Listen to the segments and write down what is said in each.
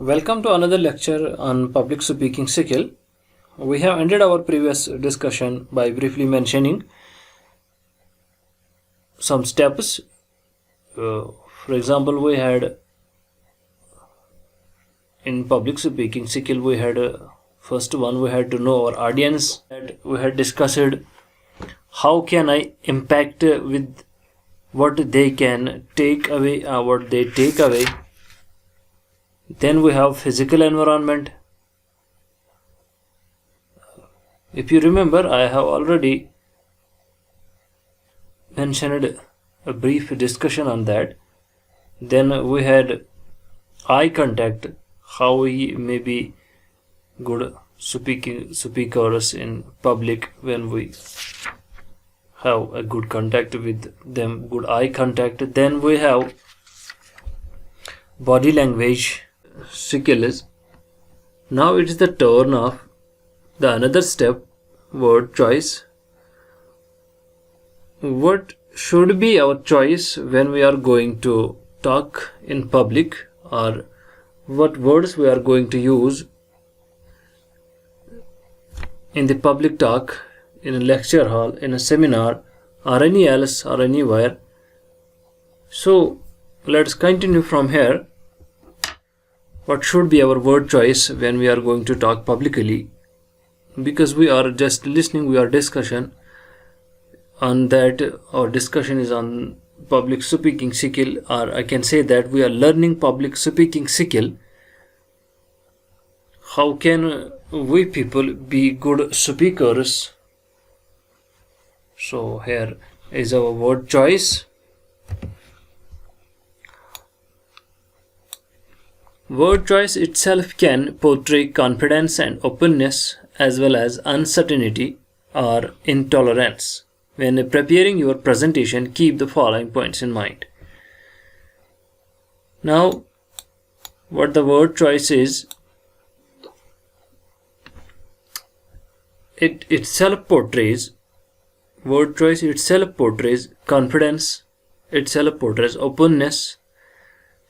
Welcome to another lecture on public speaking skill. We have ended our previous discussion by briefly mentioning some steps. For example, we had in public speaking skill, we had first one, we had to know our audience. We had discussed how can I impact with what they can take away, what they take away. Then we have physical environment. If you remember, I have already mentioned a brief discussion on that. Then we had eye contact, how we may be good speakers in public when we have a good contact with them, good eye contact. Then we have body language skills. Now it is the turn of the another step, word choice. What should be our choice when we are going to talk in public, or what words we are going to use in the public talk, in a lecture hall, in a seminar, or any else or anywhere. So let's continue from here. What should be our word choice when we are going to talk publicly? Because we are just listening, we are discussion on that. Our discussion is on public speaking skill, or I can say that we are learning public speaking skill. How can we people be good speakers? So here is our word choice. Word choice itself can portray confidence and openness as well as uncertainty or intolerance. When preparing your presentation, keep the following points in mind. Now, what the word choice is, word choice itself portrays confidence, itself portrays openness,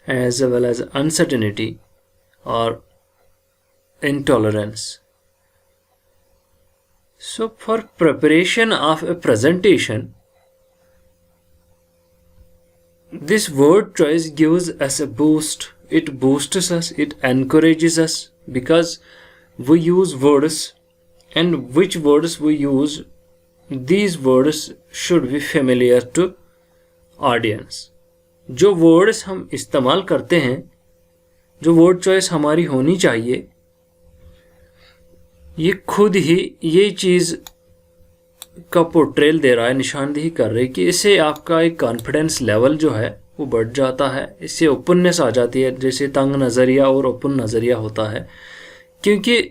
as well as uncertainty or intolerance. So for preparation of a presentation, this word choice gives us a boost. It boosts us, it encourages us, because we use words, and which words we use, these words should be familiar to audience. जो words हम इस्तेमाल करते हैं, जो word choice हमारी होनी चाहिए, ये खुद ही ये चीज़ का पोर्ट्रेल दे रहा है, निशानदेही कर रही है कि इससे आपका एक कॉन्फिडेंस लेवल जो है वो बढ़ जाता है, इससे ओपननेस आ जाती है, जैसे तंग नज़रिया और ओपन नज़रिया होता है. क्योंकि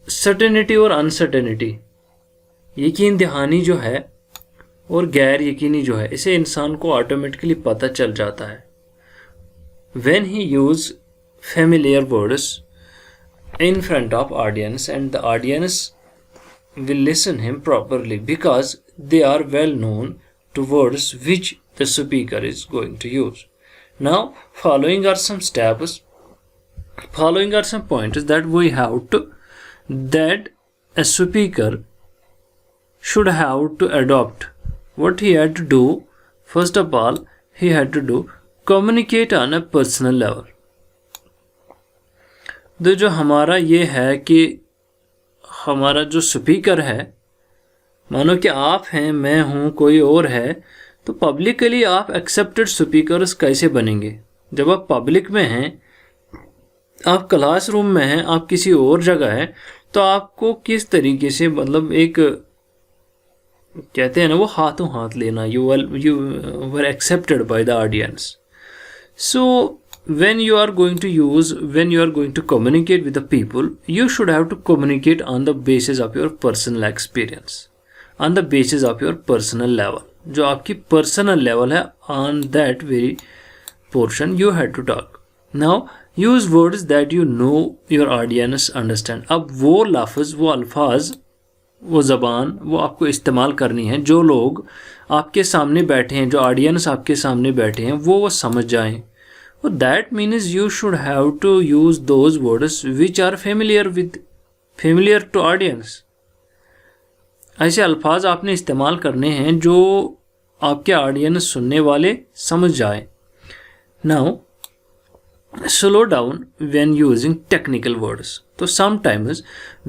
सर्टेनिटी और अनसर्टेनिटी, यकीन दहानी जो है और गैर यकीनी जो है, इसे इंसान को ऑटोमेटिकली पता चल जाता है. When he use familiar words in front of audience, and the audience will listen him properly because they are well known to words which the speaker is going to use. Now, following are some steps, following are some pointers that we have to, that a speaker should have to adopt. What he had to do, first of all, he had to do communicate on a personal level. तो जो हमारा ये है कि हमारा जो speaker है, मानो कि आप हैं, मैं हूँ, कोई और है, तो पब्लिकली आप एक्सेप्टेड स्पीकर्स कैसे बनेंगे? जब आप पब्लिक में हैं, आप क्लासरूम में हैं, आप किसी और जगह हैं, तो आपको किस तरीके से, मतलब एक कहते हैं ना वो हाथों हाथ लेना, you were accepted by the audience. So when you are going to communicate with the people, you should have to communicate on the basis of your personal experience, on the basis of your personal level. जो आपकी personal level है, on that very portion you had to talk. Now use words that you know your audience understand. अब वो लफ्ज़, वो अल्फाज, वो ज़बान वो आपको इस्तेमाल करनी है, जो लोग आपके सामने बैठे हैं, जो ऑडियंस आपके सामने बैठे हैं, वो समझ जाएं, So that means you should have to use those words which are familiar to audience. ऐसे अल्फाज आपने इस्तेमाल करने हैं जो आपके ऑडियंस सुनने वाले समझ जाए. Now slow down when using technical words. So sometimes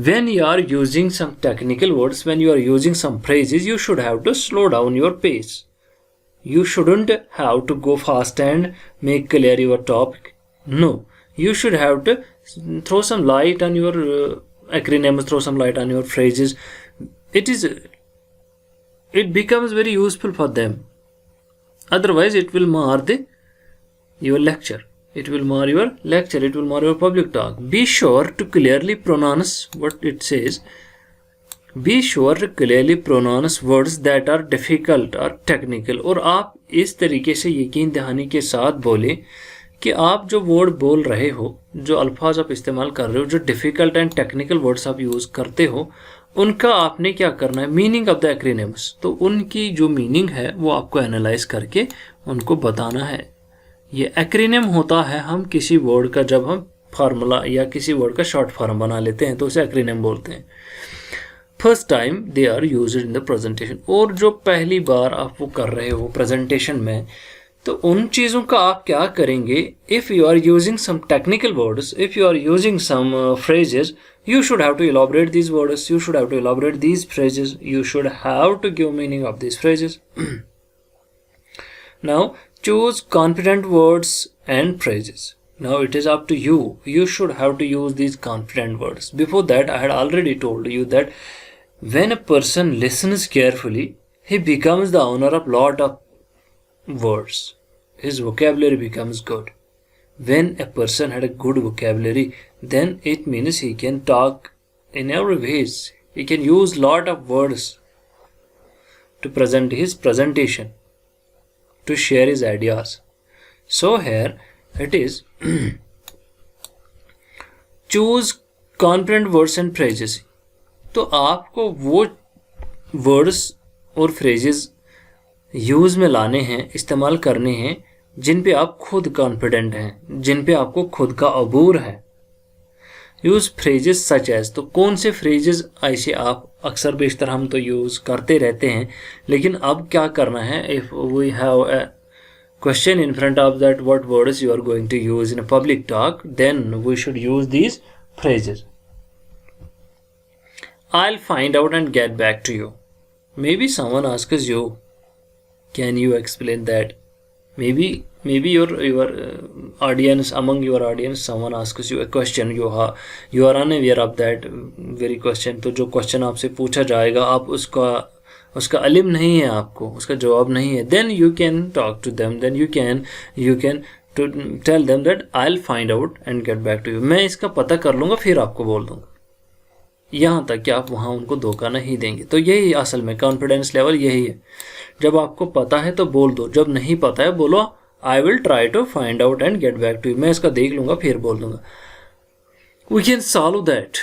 when you are using some technical words, when you are using some phrases, you should have to slow down your pace. You shouldn't have to go fast and make clear your topic. No, you should have to throw some light on your acronyms, throw some light on your phrases. It becomes very useful for them. Otherwise, it will mar your lecture. It will mar your lecture. It will mar your public talk. Be sure to clearly pronounce what it says. Be sure to clearly pronounce words that are difficult or technical. और आप इस तरीके से यकीन दहानी के साथ बोलें कि आप जो वर्ड बोल रहे हो, जो अल्फाज आप इस्तेमाल कर रहे हो, जो डिफ़िकल्ट एंड टेक्निकल वर्ड्स आप यूज़ करते हो, उनका आपने क्या करना है, मीनिंग ऑफ द एक्रोनिम्स. तो उनकी जो मीनिंग है वो आपको एनालाइज करके उनको बताना है. ये एक्रोनिम होता है हम किसी वर्ड का, जब हम फार्मूला या किसी वर्ड का शॉर्ट फॉर्म बना लेते हैं तो उसे एक्रोनिम बोलते हैं. First time they are used in the presentation. और जो पहली बार आप वो कर रहे हो प्रेजेंटेशन में, तो उन चीज़ों का आप क्या करेंगे. If you are using some technical words, if you are using some phrases, you should have to elaborate these words, you should have to elaborate these phrases, you should have to give meaning of these phrases. Now choose confident words and phrases. Now it is up to you. You should have to use these confident words. Before that, I had already told you that when a person listens carefully, he becomes the owner of lot of words. His vocabulary becomes good. When a person had a good vocabulary, then it means he can talk in every ways. He can use lot of words to present his presentation, to share his ideas. So here it is choose confident words and phrases. तो आपको वो words और phrases use में लाने हैं, इस्तेमाल करने हैं जिन पे आप खुद कॉन्फिडेंट हैं, जिन पे आपको खुद का अबूर है. Use phrases such as. तो कौन से फ्रेजेस ऐसे आप अक्सर बेशतर हम तो यूज़ करते रहते हैं, लेकिन अब क्या करना है. If we have a question in front of that what words you are going to use in a public talk, then we should use these phrases. I'll find out and get back to you. Maybe someone asks you, can you explain that? Maybe your audience, among your audience, someone asks you a question. You are unaware of that very question. तो जो question आपसे पूछा जाएगा, आप उसका इल्म नहीं है, आपको उसका जवाब नहीं है. Then you can talk to them. Then you can to tell them that I'll find out and get back to you. मैं इसका पता कर लूँगा फिर आपको बोल दूँगा. यहाँ तक कि आप वहाँ उनको धोखा नहीं देंगे. तो यही असल में कॉन्फिडेंस लेवल यही है. जब आपको पता है तो बोल दो, जब नहीं पता है बोलो I will try to find out and get back to you. मैं इसका देख लूँगा फिर बोल दूँगा. We can solve that.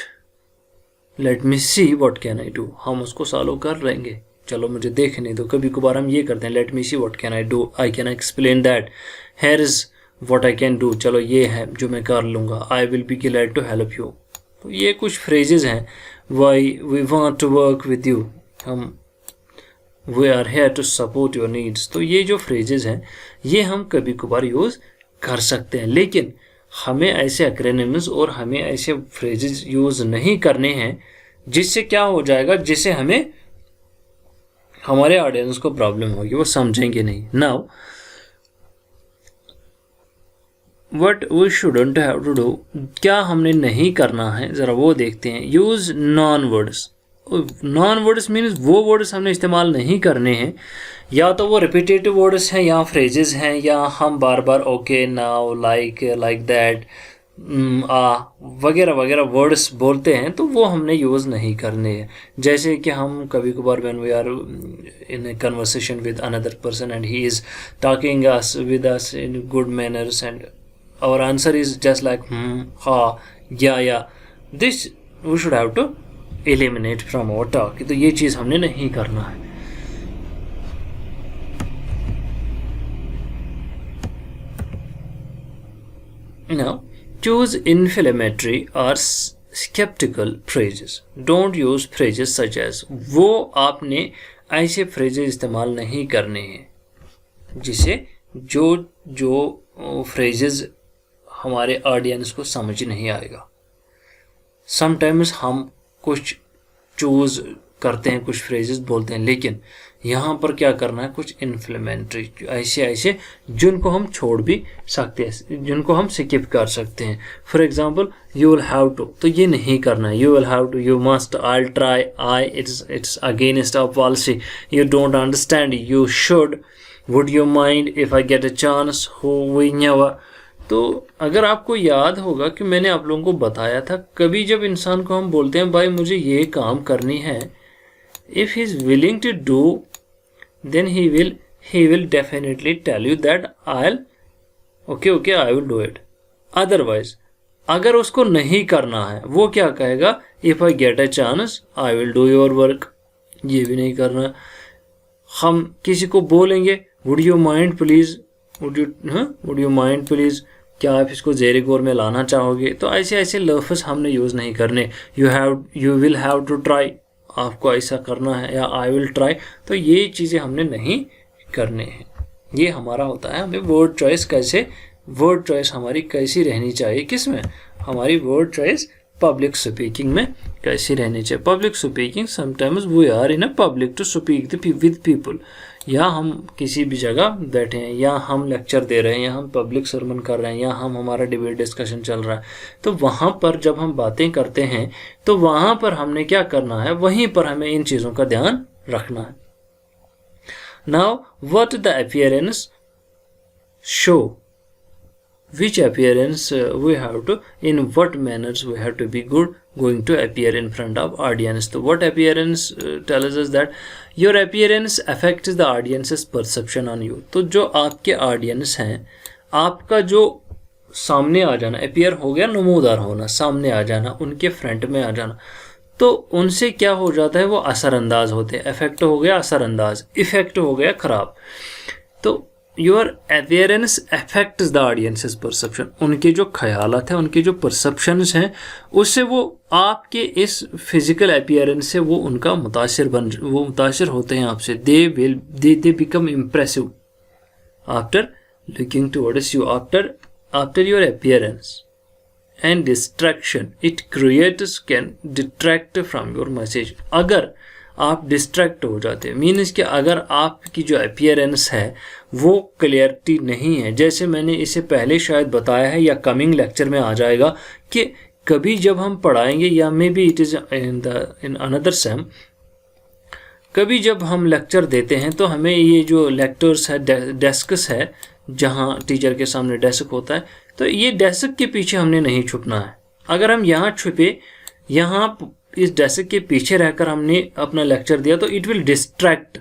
Let me see what can I do. हम उसको सॉल्व कर लेंगे, चलो मुझे देखने दो. कभी कभार हम ये करते हैं, let me see what can I do, I can explain that, here is what I can do. चलो ये है जो मैं कर लूँगा. I will be glad to help you. तो ये कुछ फ्रेजेस हैं. Why we want to work with you, हम we are here to support your needs. तो ये जो फ्रेजेस हैं ये हम कभी कभार यूज़ कर सकते हैं, लेकिन हमें ऐसे एक्रोनिम्स और हमें ऐसे फ्रेजेस यूज़ नहीं करने हैं जिससे क्या हो जाएगा, जिससे हमें हमारे ऑडियंस को प्रॉब्लम होगी, वो समझेंगे नहीं. Now what we shouldn't have to do, क्या हमने नहीं करना है ज़रा वो देखते हैं. Use non words. Non words means वो वर्ड्स हमने इस्तेमाल नहीं करने हैं, या तो वो रिपीटेटिव वर्ड्स हैं या फ्रेजेस हैं, या हम बार बार ओके, नाउ, लाइक दैट, वगैरह वगैरह वर्ड्स बोलते हैं, तो वो हमने यूज़ नहीं करने हैं. जैसे कि हम कभी कभार when we are in a conversation with another person and he is talking with us in good manners and our answer is just like ha, yeah, this we should have to eliminate from our talk. तो ये चीज़ हमने नहीं करना है. Now, choose inflammatory or skeptical phrases. Don't use phrases such as. वो आपने ऐसे phrases इस्तेमाल नहीं करने हैं जिसे जो phrases हमारे ऑडियंस को समझ नहीं आएगा. समटाइम्स हम कुछ चूज करते हैं, कुछ फ्रेजेस बोलते हैं, लेकिन यहाँ पर क्या करना है, कुछ इन्फ्लेमेंट्री ऐसे जिनको हम छोड़ भी सकते हैं, जिनको हम स्किप कर सकते हैं. For example, you will have to, तो ये नहीं करना है. You will have to, you must, I will try, I it's against our policy, you don't understand, you should, would you mind if I get a chance, oh we never. तो अगर आपको याद होगा कि मैंने आप लोगों को बताया था, कभी जब इंसान को हम बोलते हैं भाई मुझे ये काम करनी है, if he is willing to do, then he will definitely tell you that okay I will do it. Otherwise अगर उसको नहीं करना है, वो क्या कहेगा, if I get a chance I will do your work. ये भी नहीं करना. हम किसी को बोलेंगे would you mind please, would you mind please, क्या आप इसको ज़ेरे गौर में लाना चाहोगे. तो ऐसे लफ्ज़ हमने यूज़ नहीं करने. You will have to try, आपको ऐसा करना है, या आई विल ट्राई. तो ये चीज़ें हमने नहीं करने हैं. ये हमारा होता है. हमें वर्ड चॉइस हमारी कैसी रहनी चाहिए, किस में, हमारी वर्ड चॉइस पब्लिक स्पीकिंग में कैसी रहनी चाहिए. Public speaking, sometimes we are in a public to speak with people, या हम किसी भी जगह बैठे हैं, या हम लेक्चर दे रहे हैं, या हम पब्लिक सर्मन कर रहे हैं, या हमारा डिबेट डिस्कशन चल रहा है. तो वहाँ पर जब हम बातें करते हैं तो वहाँ पर हमने क्या करना है, वहीं पर हमें इन चीज़ों का ध्यान रखना है. Now what the appearance show, which appearance we have to, in what manners we have to be going to appear in front of audience. So what appearance tells us that your appearance affects the audience's perception on you. तो जो आपके audience हैं, आपका जो सामने आ जाना, appear हो गया नमूदार होना, सामने आ जाना, उनके फ्रंट में आ जाना, तो उनसे क्या हो जाता है, वो असरअंदाज होते हैं. अफेक्ट हो गया असरअंदाज, इफेक्ट हो गया खराब. तो your appearance affects the audiences perception. उनके जो ख्यालात हैं, उनके जो परसेप्शंस हैं, उससे वो आपके इस फिजिकल अपियरेंस से वो उनका मुतासिर होते हैं आपसे. They become impressive after looking towards you, after your appearance. And distraction it creates can distract from your message. अगर आप डिस्ट्रैक्ट हो जाते हैं, मीन्स कि अगर आपकी जो अपीयरेंस है वो क्लियरिटी नहीं है, जैसे मैंने इसे पहले शायद बताया है या कमिंग लेक्चर में आ जाएगा, कि कभी जब हम पढ़ाएंगे, या may be it is in another same, कभी जब हम लेक्चर देते हैं तो हमें ये जो लेक्चर्स है, डेस्क्स है, जहाँ टीचर के सामने डेस्क होता है, तो ये डेस्क के पीछे हमने नहीं छुपना है. अगर हम यहाँ छुपे, यहाँ इस डेस्क के पीछे रहकर हमने अपना लेक्चर दिया, तो इट विल डिस्ट्रैक्ट.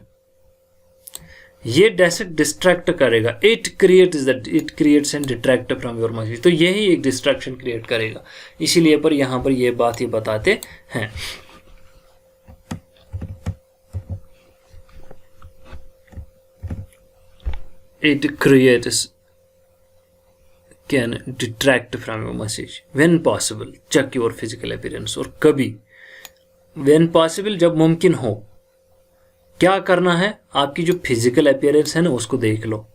ये डेस्क डिस्ट्रैक्ट करेगा. It creates and detract from your message. तो यही एक डिस्ट्रैक्शन क्रिएट करेगा. इसीलिए पर यहाँ पर ये बात ही बताते हैं. It creates can distract from your message. When possible check your physical appearance. और कभी व्हेन पॉसिबल, जब मुमकिन हो, क्या करना है, आपकी जो फिजिकल अपीयरेंस है ना, उसको देख लो.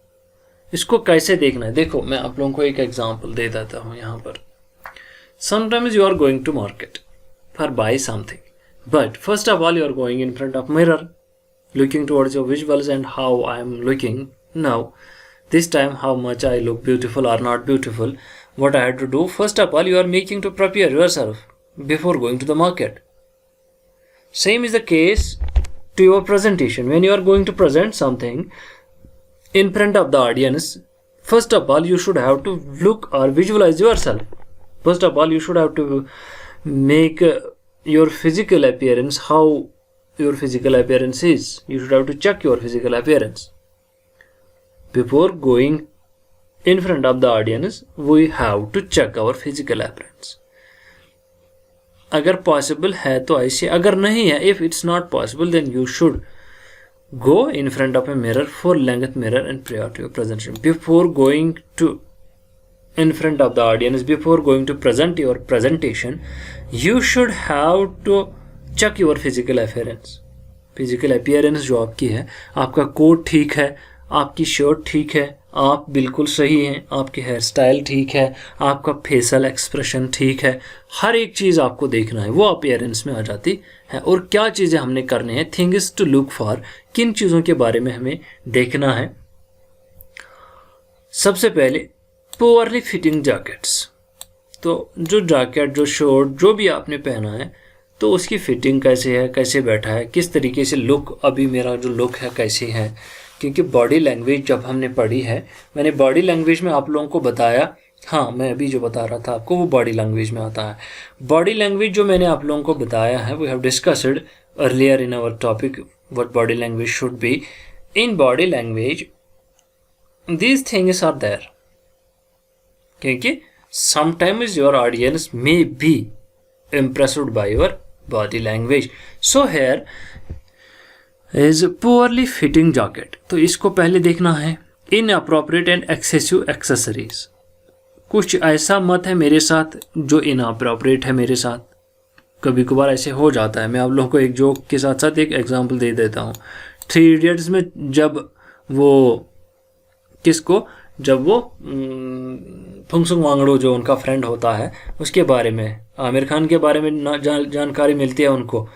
इसको कैसे देखना है, देखो मैं आप लोगों को एक एग्जांपल दे देता हूँ यहाँ पर. Sometimes you are going to market for buy something, but first of all you are going in front of mirror, looking towards your visuals and how I am looking now. This time how much I look beautiful or not beautiful. What I had to do, first of all you are making to prepare yourself before going to the market. Same is the case to your presentation. When you are going to present something in front of the audience, first of all you should have to look or visualize yourself. First of all you should have to make your physical appearance, how your physical appearance is. You should have to check your physical appearance before going in front of the audience. We have to check our physical appearance. अगर possible है तो ऐसे, अगर नहीं है, if it's not possible, then you should go in front of a mirror, full length mirror, and prior to your presentation. Before going to in front of the audience, before going to present your presentation, you should have to check your physical appearance. Physical appearance जो आपकी है, आपका coat ठीक है, आपकी shirt ठीक है, आप बिल्कुल सही हैं, आपकी हेयर स्टाइल ठीक है, आपका फेशियल एक्सप्रेशन ठीक है, हर एक चीज़ आपको देखना है, वो अपीयरेंस में आ जाती है. और क्या चीज़ें हमने करनी है, थिंग्स टू लुक फॉर, किन चीज़ों के बारे में हमें देखना है. सबसे पहले पुअरली फिटिंग जैकेट्स. तो जो जैकेट, जो शर्ट, जो भी आपने पहना है, तो उसकी फिटिंग कैसे है, कैसे बैठा है, किस तरीके से लुक, अभी मेरा जो लुक है कैसी है. क्योंकि बॉडी लैंग्वेज जब हमने पढ़ी है, मैंने बॉडी लैंग्वेज में आप लोगों को बताया, हाँ मैं अभी जो बता रहा था आपको वो बॉडी लैंग्वेज में आता है. बॉडी लैंग्वेज जो मैंने आप लोगों को बताया है, we have discussed earlier in our topic what body language should be. In body language these things are there, क्योंकि sometimes your audience may be impressed by your body language. So here is poorly fitting jacket. तो इसको पहले देखना है. Inappropriate and excessive accessories. कुछ ऐसा मत है मेरे साथ जो inappropriate है मेरे साथ. कभी कभार ऐसे हो जाता है. मैं आप लोगों को एक जोक के साथ साथ एक एग्जांपल दे देता हूँ. 3 Idiots में जब वो किसको, जब वो फुंगसुंग वांगड़ू जो उनका फ्रेंड होता है उसके बारे में, आमिर खान के बारे में जानकारी मिलती है उनको.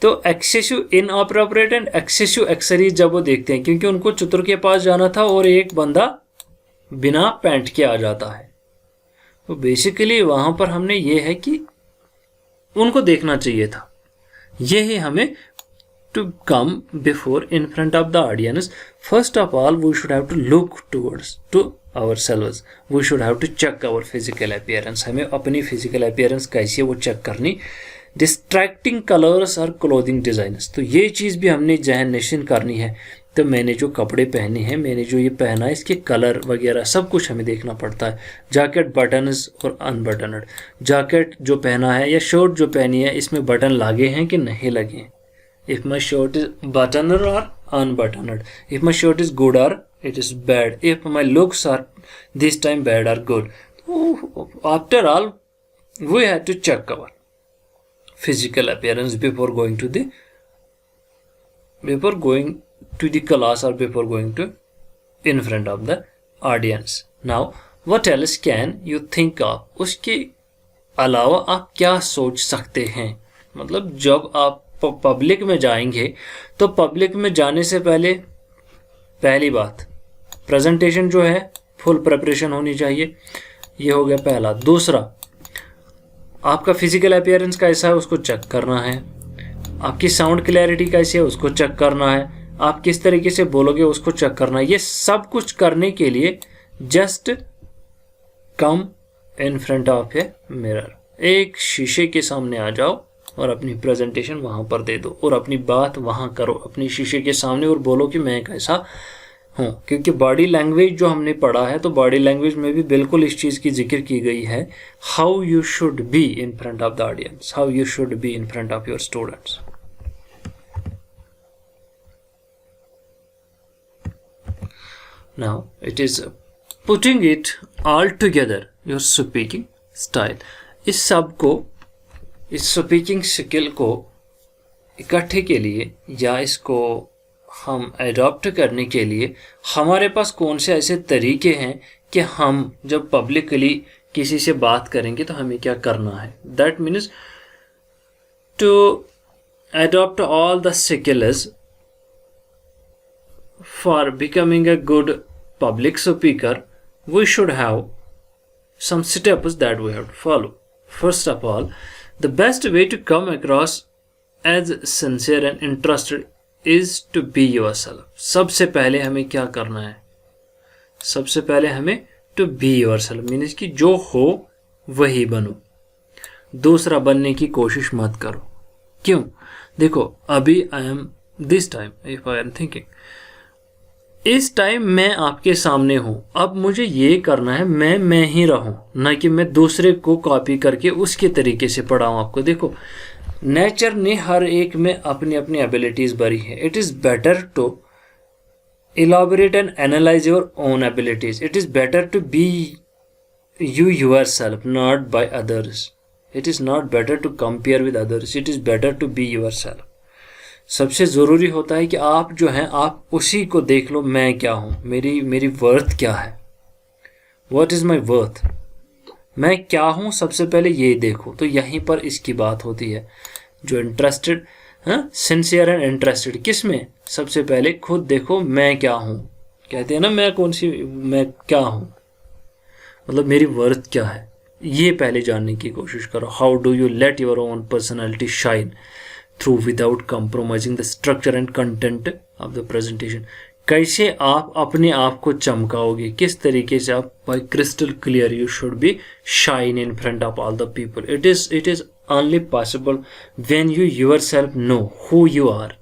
तो excessive, inappropriate and excessive accessories जब वो देखते हैं, क्योंकि उनको चतुर के पास जाना था और एक बंदा बिना पैंट के आ जाता है, तो बेसिकली वहाँ पर हमने ये है कि उनको देखना चाहिए था. यही हमें to come before in front of the audience. First of all, we should have to look towards to ourselves. We should have to check our physical appearance. हमें अपनी physical appearance कैसी है वो check करनी. Distracting colors or clothing designs. तो ये चीज़ भी हमने जहन नशीन करनी है. तो मैंने जो कपड़े पहने हैं, मैंने जो ये पहना है, इसके कलर वगैरह सब कुछ हमें देखना पड़ता है. जैकेट बटन्स और अनबटनड. जैकेट जो पहना है या शर्ट जो पहनी है, इसमें बटन लगे हैं कि नहीं लगे हैं. If my shirt is buttoned or unbuttoned, if my shirt is good or it is bad, if my looks are this time bad or good. After all, we had to check our physical appearance before going to the class or before going to in front of the audience. Now, what else can you think of? उसके अलावा आप क्या सोच सकते हैं? मतलब जब आप पब्लिक में जाएंगे तो पब्लिक में जाने से पहले पहली बात, प्रेजेंटेशन जो है फुल प्रिपरेशन होनी चाहिए. ये हो गया पहला. दूसरा, आपका फिजिकल अपीयरेंस कैसा है उसको चेक करना है. आपकी साउंड क्लैरिटी कैसी है उसको चेक करना है. आप किस तरीके से बोलोगे उसको चेक करना है. ये सब कुछ करने के लिए just come in front of a mirror. एक शीशे के सामने आ जाओ और अपनी प्रेजेंटेशन वहाँ पर दे दो और अपनी बात वहाँ करो अपनी शीशे के सामने और बोलो कि मैं कैसा हूँ. क्योंकि बॉडी लैंग्वेज जो हमने पढ़ा है, तो बॉडी लैंग्वेज में भी बिल्कुल इस चीज़ की जिक्र की गई है. How you should be in front of the audience, how you should be in front of your students. Now it is putting it all together, your speaking style. इस सब को, इस स्पीकिंग स्किल को इकट्ठे के लिए या इसको हम एडॉप्ट करने के लिए हमारे पास कौन से ऐसे तरीके हैं कि हम जब पब्लिकली किसी से बात करेंगे तो हमें क्या करना है. That means to adopt all the skills for becoming a good public speaker, we should have some steps that we have to follow. First of all, the best way to come across as sincere and interested is to be yourself. सबसे पहले हमें क्या करना है? सबसे पहले हमें to be yourself means कि जो हो वही बनो. दूसरा बनने की कोशिश मत करो. क्यों? देखो, अभी I am this time if I am thinking, इस टाइम मैं आपके सामने हूँ. अब मुझे ये करना है मैं ही रहूँ, ना कि मैं दूसरे को कॉपी करके उसके तरीके से पढ़ाऊँ आपको. देखो, नेचर ने हर एक में अपनी अपनी एबिलिटीज़ भरी है. It is better to elaborate and analyze your own abilities. It is better to be you yourself, not by others. It is not better to compare with others. It is better to be yourself. सबसे ज़रूरी होता है कि आप जो हैं आप उसी को देख लो, मैं क्या हूँ, मेरी वर्थ क्या है, What is my worth, मैं क्या हूँ, सबसे पहले ये देखो। तो यहीं पर इसकी बात होती है। जो इंटरेस्टेड, हाँ, सिंसियर एंड इंटरेस्टेड किस में, सबसे पहले खुद देखो मैं क्या हूँ। कहते हैं ना मैं क्या हूँ, मतलब मेरी वर्थ क्या है, ये पहले जानने की कोशिश करो। How do you let your own personality shine through without compromising the structure and content of the presentation. कैसे आप अपने आप को चमकाओगे, किस तरीके से आप, by crystal clear you should be shine in front of all the people. It is only possible when you yourself know who you are.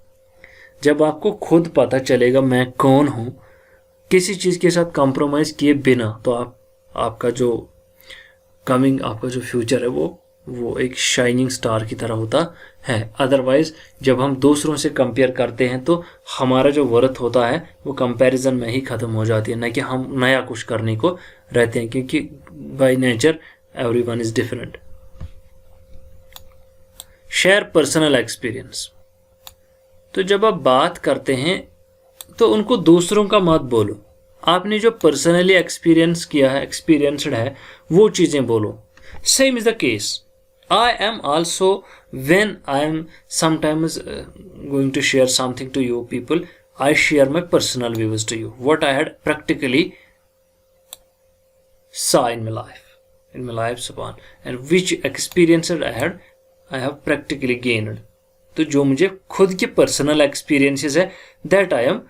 जब आपको खुद पता चलेगा मैं कौन हूँ, किसी चीज़ के साथ कॉम्प्रोमाइज़ किए बिना, तो आपका जो फ्यूचर है वो एक शाइनिंग स्टार की तरह होता है। अदरवाइज जब हम दूसरों से कंपेयर करते हैं तो हमारा जो वर्थ होता है वो कंपैरिजन में ही ख़त्म हो जाती है, न कि हम नया कुछ करने को रहते हैं, क्योंकि by nature everyone is different. Share personal experience. तो जब आप बात करते हैं तो उनको दूसरों का मत बोलो, आपने जो पर्सनली एक्सपीरियंस किया है, एक्सपीरियंस्ड है, वो चीज़ें बोलो। Same is the case, I am also, when I am sometimes going to share something to you people, I share my personal views to you, what I had practically saw in my life Subhan, and which experiences I have practically gained। तो जो मुझे खुद के personal experiences है, that I am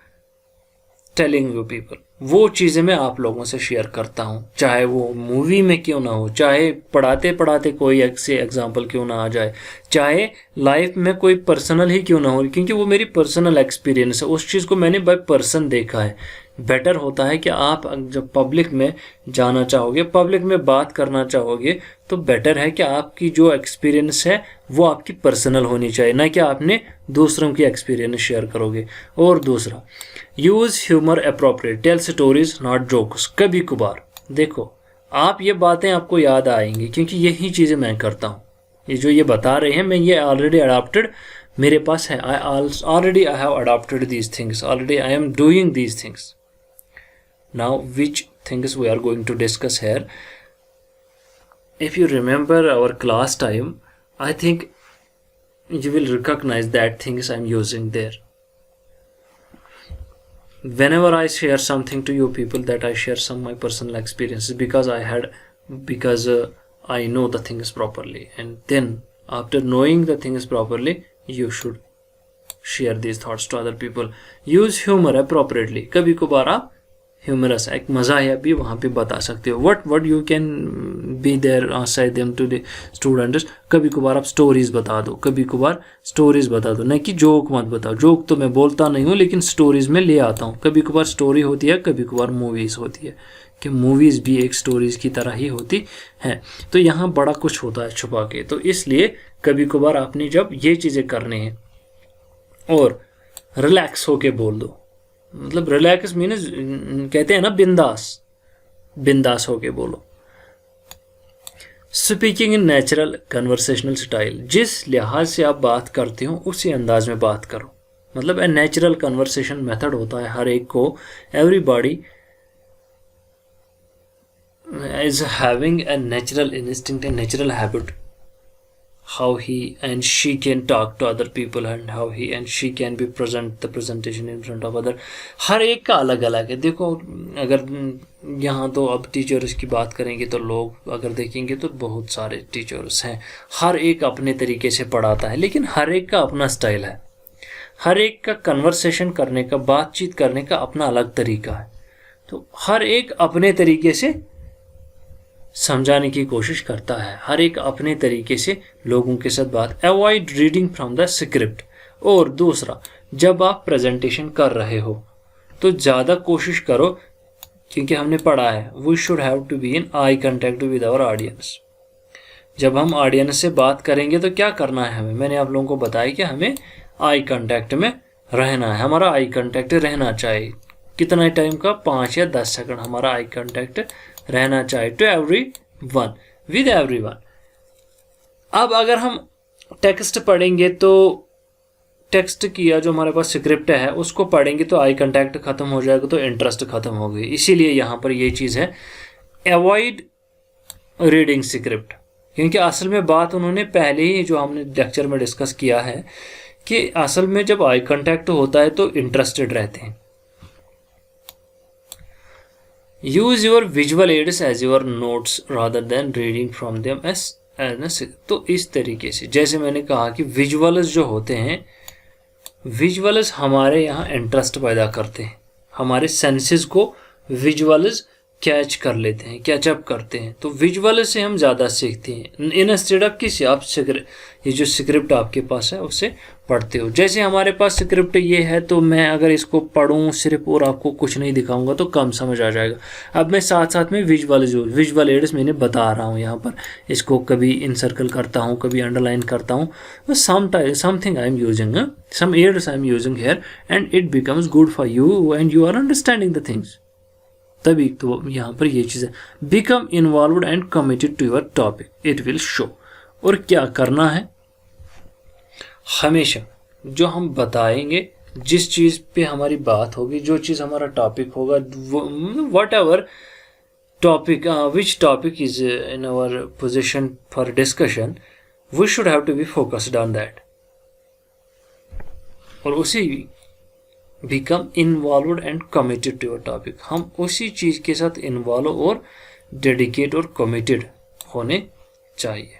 telling you people, वो चीज़ें मैं आप लोगों से शेयर करता हूँ, चाहे वो मूवी में क्यों ना हो, चाहे पढ़ाते पढ़ाते कोई ऐसे एग्जाम्पल क्यों ना आ जाए, चाहे लाइफ में कोई पर्सनल ही क्यों ना हो, क्योंकि वो मेरी पर्सनल एक्सपीरियंस है, उस चीज़ को मैंने बाय पर्सन देखा है। बेटर होता है कि आप जब पब्लिक में जाना चाहोगे, पब्लिक में बात करना चाहोगे, तो बेटर है कि आपकी जो एक्सपीरियंस है वो आपकी पर्सनल होनी चाहिए, ना कि आपने दूसरों की एक्सपीरियंस शेयर करोगे। और दूसरा, use humour appropriate, tell stories not jokes. कभी कभार देखो, आप ये बातें आपको याद आएंगी, क्योंकि यही चीज़ें मैं करता हूँ। ये जो ये बता रहे हैं, मैं ये ऑलरेडी अडॉप्टेड मेरे पास है। I have adopted these things, already I am doing these things. Now, which things we are going to discuss here? If you remember our class time, I think you will recognize that things I'm using there. Whenever I share something to you people, that I share some of my personal experiences, because I know the things properly, and then after knowing the things properly, you should share these thoughts to other people. Use humor appropriately. कभी कभार आप humerus, एक मज़ाहिया भी वहाँ पे बता सकते हो। What you can be their side them to the students. कभी कभार आप स्टोरीज़ बता दो, कभी कभार स्टोरीज़ बता दो, न कि जोक मत बताओ। जोक तो मैं बोलता नहीं हूँ, लेकिन स्टोरीज़ में ले आता हूँ। कभी कभार स्टोरी होती है, कभी कभार मूवीज़ होती है, कि मूवीज़ भी एक स्टोरीज़ की तरह ही होती हैं। तो यहाँ बड़ा कुछ होता है छुपा के, तो इसलिए कभी कभार आपने जब ये चीज़ें करनी है, और रिलैक्स होके बोल दो। मतलब रिलैक्स मीन्स कहते हैं ना बिंदास होके बोलो। Speaking in natural conversational style, जिस लिहाज से आप बात करते हो उसी अंदाज में बात करो। मतलब ए नेचुरल कन्वर्सेशन मेथड होता है हर एक को। Everybody is having a natural instinct, a natural habit, how he and she can talk to other people and how he and she can be present the presentation in front of other। हर एक का अलग अलग है। देखो, अगर यहाँ तो अब टीचर्स की बात करेंगे तो लोग अगर देखेंगे तो बहुत सारे टीचर्स हैं, हर एक अपने तरीके से पढ़ाता है, लेकिन हर एक का अपना स्टाइल है, हर एक का कन्वर्सेशन करने का, बातचीत करने का अपना अलग तरीका है। तो हर एक अपने तरीके से समझाने की कोशिश करता है, हर एक अपने तरीके से लोगों के साथ बात। Avoid reading from the script. और दूसरा, जब आप प्रेजेंटेशन कर रहे हो तो ज़्यादा कोशिश करो, क्योंकि हमने पढ़ा है we should have to be in eye contact with our audience. जब हम ऑडियंस से बात करेंगे तो क्या करना है हमें, मैंने आप लोगों को बताया कि हमें आई कंटेक्ट में रहना है, हमारा आई कंटेक्ट रहना चाहिए। कितना टाइम का, 5 या 10 सेकंड हमारा आई कंटेक्ट रहना चाहिए, to everyone, with everyone. अब अगर हम टेक्स्ट पढ़ेंगे तो टेक्स्ट किया जो हमारे पास स्क्रिप्ट है उसको पढ़ेंगे तो आई कांटेक्ट खत्म हो जाएगा, तो इंटरेस्ट खत्म हो गई। इसीलिए यहाँ पर ये चीज़ है, अवॉइड रीडिंग स्क्रिप्ट, क्योंकि असल में बात उन्होंने पहले ही जो हमने लेक्चर में डिस्कस किया है कि असल में जब आई कांटेक्ट होता है तो इंटरेस्टेड रहते हैं। Use your visual aids as your notes rather than reading from them as. तो इस तरीके से जैसे मैंने कहा कि विजुअल्स जो होते हैं, विजुअल्स हमारे यहाँ इंटरेस्ट पैदा करते हैं, हमारे सेंसेस को विजुअल्स कैच कर लेते हैं, कैचअप करते हैं, तो विजुअल से हम ज़्यादा सीखते हैं इंस्टेड ऑफ किसी आप ये जो स्क्रिप्ट आपके पास है उससे पढ़ते हो। जैसे हमारे पास स्क्रिप्ट ये है तो मैं अगर इसको पढ़ूँ सिर्फ और आपको कुछ नहीं दिखाऊंगा तो कम समझ आ जाएगा। अब मैं साथ साथ में विजुअल एड्स मैंने बता रहा हूँ यहाँ पर, इसको कभी इनसर्कल करता हूँ, कभी अंडरलाइन करता हूँ, something I am using, some aids I am using here and it becomes good for you and you are understanding the things. तभी तो यहाँ पर ये चीज़ है, become involved and committed to your topic, it will show. और क्या करना है, हमेशा जो हम बताएंगे, जिस चीज़ पे हमारी बात होगी, जो चीज़ हमारा टॉपिक होगा, whatever topic, which topic is in our position for discussion, we should have to be focused on that. और उसी become involve and committed to your topic, हम उसी चीज़ के साथ इन्वॉल्व और डेडिकेट और कमिटेड होने चाहिए।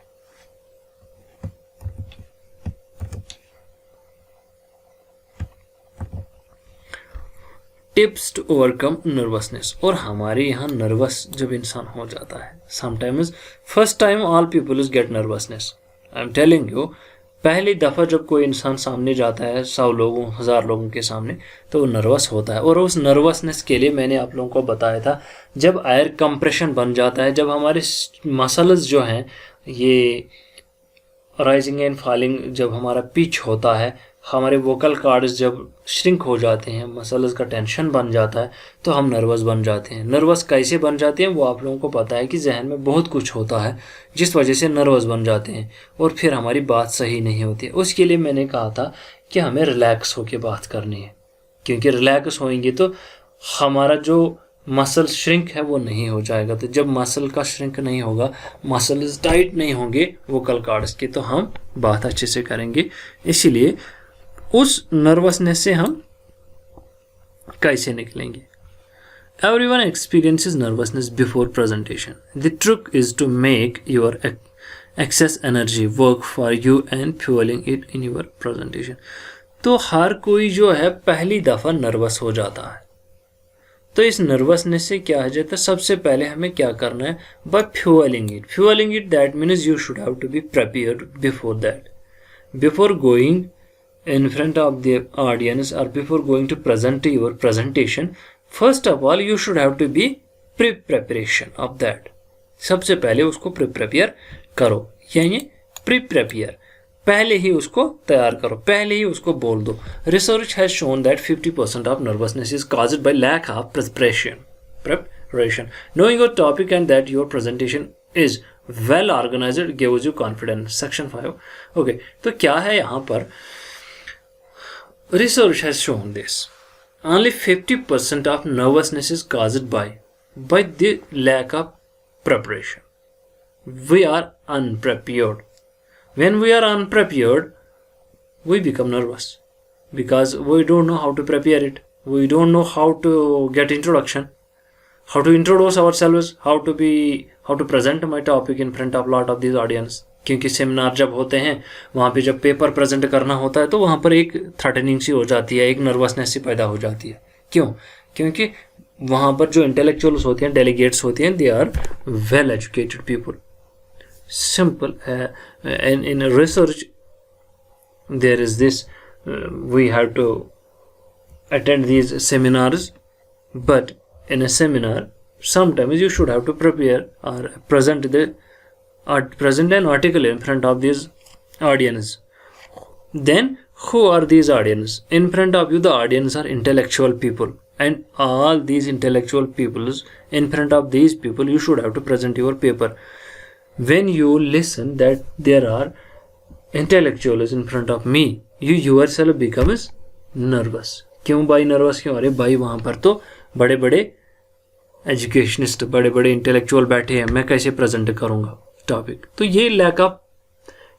टिप्स टू ओवरकम नर्वसनेस, और हमारे यहाँ नर्वस जब इंसान हो जाता है, sometimes first time all peoples get nervousness, I am telling you, पहली दफ़ा जब कोई इंसान सामने जाता है 100 लोगों 1000 लोगों के सामने तो वो नर्वस होता है। और उस नर्वसनेस के लिए मैंने आप लोगों को बताया था, जब एयर कंप्रेशन बन जाता है, जब हमारे मसल्स जो हैं ये राइजिंग एंड फॉलिंग, जब हमारा पिच होता है, हमारे वोकल कार्ड्स जब श्रिंक हो जाते हैं, मसल्स का टेंशन बन जाता है, तो हम नर्वस बन जाते हैं। नर्वस कैसे बन जाते हैं वो आप लोगों को पता है कि जहन में बहुत कुछ होता है जिस वजह से नर्वस बन जाते हैं और फिर हमारी बात सही नहीं होती। उसके लिए मैंने कहा था कि हमें रिलैक्स होकर बात करनी है, क्योंकि रिलैक्स होएंगे तो हमारा जो मसल श्रिंक है वो नहीं हो जाएगा। तो जब मसल का श्रिंक नहीं होगा, मसल्स टाइट नहीं होंगे वोकल कार्ड्स के, तो हम बात अच्छे से करेंगे। इसीलिए उस नर्वसनेस से हम कैसे निकलेंगे। Everyone experiences nervousness before presentation. The trick is to make your excess energy work for you and fueling it in your presentation. तो हर कोई जो है पहली दफ़ा नर्वस हो जाता है, तो इस नर्वसनेस से क्या हो जाता है, सबसे पहले हमें क्या करना है, by fueling it, that means you should have to be prepared before that, before going in front of the audience or before going to present your presentation. First of all you should have to be preparation of that. सबसे पहले उसको prepare करो, यानी prepare, पहले ही उसको तैयार करो, पहले ही उसको बोल दो। Research has shown that 50% of nervousness is caused by lack of preparation. Knowing your topic and that your presentation is well organized gives you confidence. Section 5. Okay, तो क्या है यहाँ पर, research has shown this. Only 50% of nervousness is caused by the lack of preparation. We are unprepared. When we are unprepared, we become nervous because we don't know how to prepare it. We don't know how to get introduction, how to introduce ourselves, how to present my topic in front of lot of these audience. क्योंकि seminar जब होते हैं वहाँ पे जब paper present करना होता है तो वहाँ पर एक थ्रेटनिंग सी हो जाती है, एक नर्वसनेस सी पैदा हो जाती है। क्यों? क्योंकि वहाँ पर जो इंटेलेक्चुअल्स होते हैं, डेलीगेट्स होते हैं, they are well educated people. Simple in research there is this, we have to attend these seminars, but in a seminar sometimes you should have to prepare or present an article in front of these audience. Then who are these audience? In front of you the audience are intellectual people, and all these intellectual peoples, in front of these people you should have to present your paper. When you listen that there are intellectuals in front of me, you yourself becomes nervous. क्यों भाई nervous क्यों? अरे भाई वहाँ पर तो बड़े बड़े एजुकेशनिस्ट, बड़े बड़े इंटेलेक्चुअल बैठे हैं, मैं कैसे प्रेजेंट करूँगा टॉपिक? तो ये लैक ऑफ,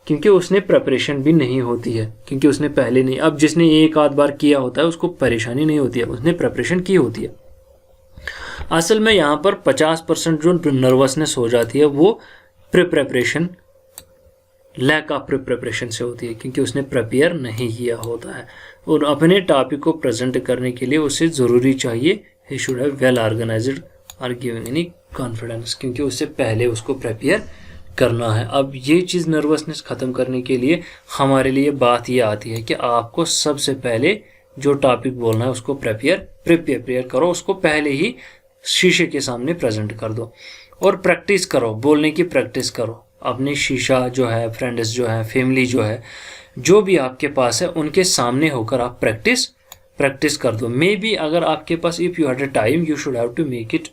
क्योंकि उसने प्रिपरेशन भी नहीं होती है, क्योंकि उसने पहले नहीं, अब जिसने एक आध बार किया होता है उसको परेशानी नहीं होती है, उसने प्रिपरेशन की होती है। असल में यहाँ पर 50% जो नर्वसनेस हो जाती है वो प्रिपरेशन, लैक ऑफ प्रिपरेशन से होती है, क्योंकि उसने प्रिपेयर नहीं किया होता है। और अपने टॉपिक को प्रेजेंट करने के लिए उसे ज़रूरी चाहिए he should have well organised और गिविंग एनी कॉन्फिडेंस, क्योंकि उससे पहले उसको प्रिपेयर करना है। अब ये चीज़ नर्वसनेस ख़त्म करने के लिए हमारे लिए बात ये आती है कि आपको सबसे पहले जो टॉपिक बोलना है उसको प्रिपेयर करो, उसको पहले ही शीशे के सामने प्रेजेंट कर दो और प्रैक्टिस करो, बोलने की प्रैक्टिस करो। अपने शीशा जो है, फ्रेंड्स जो है, फैमिली जो है, जो भी आपके पास है उनके सामने होकर आप प्रैक्टिस कर दो। मे बी अगर आपके पास, if you had a time, you should have to make it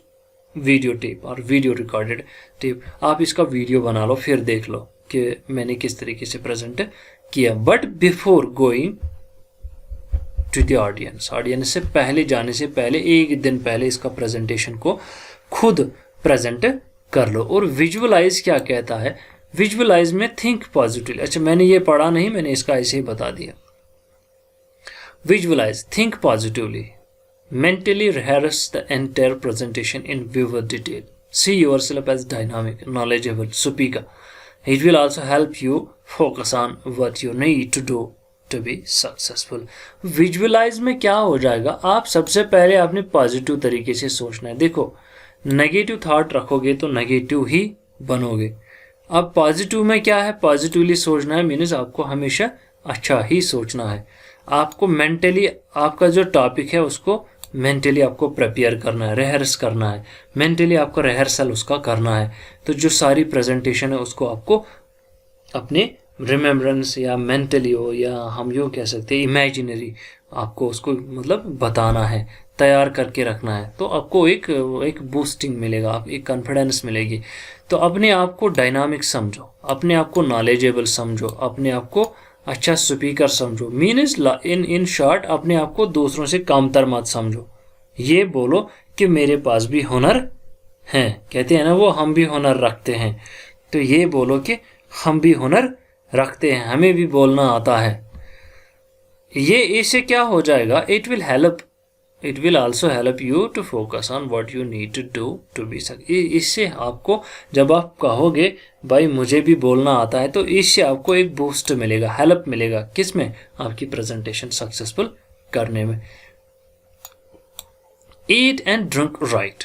video tape और वीडियो रिकॉर्डेड टेप। आप इसका वीडियो बना लो, फिर देख लो कि मैंने किस तरीके से प्रेजेंट किया। But before going to the audience से पहले, जाने से पहले, एक दिन पहले इसका प्रेजेंटेशन को खुद प्रेजेंट कर लो। और विजुअलाइज क्या कहता है? विजुअलाइज में थिंक पॉजिटिवली। अच्छा, मैंने ये पढ़ा नहीं, मैंने इसका ऐसे ही बता दिया। Visualise, think positively, mentally rehearse the entire presentation in vivid detail. See yourself as dynamic, knowledgeable speaker. It will also help you focus on what you need to do to be successful. Visualize में क्या हो जाएगा? आप सबसे पहले आपने positive तरीके से सोचना है। देखो, नेगेटिव थॉट रखोगे तो नेगेटिव ही बनोगे। अब पॉजिटिव में क्या है? पॉजिटिवली सोचना है, मीन्स आपको हमेशा अच्छा ही सोचना है। आपको मेंटली, आपका जो टॉपिक है उसको मेंटली आपको प्रिपेयर करना है, रिहर्स करना है, मेंटली आपको रिहर्सल उसका करना है। तो जो सारी प्रेजेंटेशन है उसको आपको अपने रिमेम्बरेंस या मेंटली हो, या हम यूँ कह सकते हैं इमेजिनरी, आपको उसको मतलब बताना है, तैयार करके रखना है। तो आपको एक बूस्टिंग मिलेगा, आप एक कॉन्फिडेंस मिलेगी। तो अपने आप को डायनामिक समझो, अपने आप को नॉलेजेबल समझो, अपने आप को अच्छा स्पीकर समझो। मीन्स इन शॉर्ट, अपने आप को दूसरों से कमतर मत समझो। ये बोलो कि मेरे पास भी हुनर है, कहते हैं ना वो, हम भी हुनर रखते हैं। तो ये बोलो कि हम भी हुनर रखते हैं, हमें भी बोलना आता है। ये इससे क्या हो जाएगा? It will also help you to focus on what you need to do to be successful. इससे आपको, जब आप कहोगे भाई मुझे भी बोलना आता है, तो इससे आपको एक बूस्ट मिलेगा, हेल्प मिलेगा। किस में? आपकी प्रेजेंटेशन सक्सेसफुल करने में। Eat and drink right.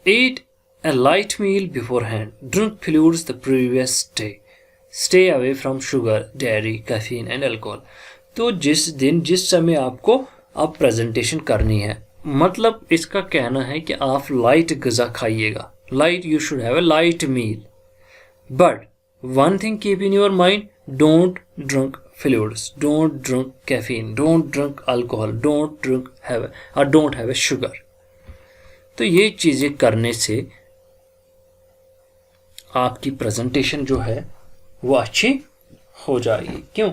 Eat a light meal beforehand. Drink fluids the previous day. Stay away from sugar, dairy, caffeine and alcohol. तो जिस दिन, जिस समय आपको अब प्रेजेंटेशन करनी है, मतलब इसका कहना है कि आप लाइट गज़ा खाइएगा। Light, you should have a light meal. But one thing keep in your mind, don't drink fluids, don't drink caffeine, don't drink alcohol, don't have a sugar. तो ये चीज़ें करने से आपकी प्रेजेंटेशन जो है वो अच्छी हो जाएगी। क्यों?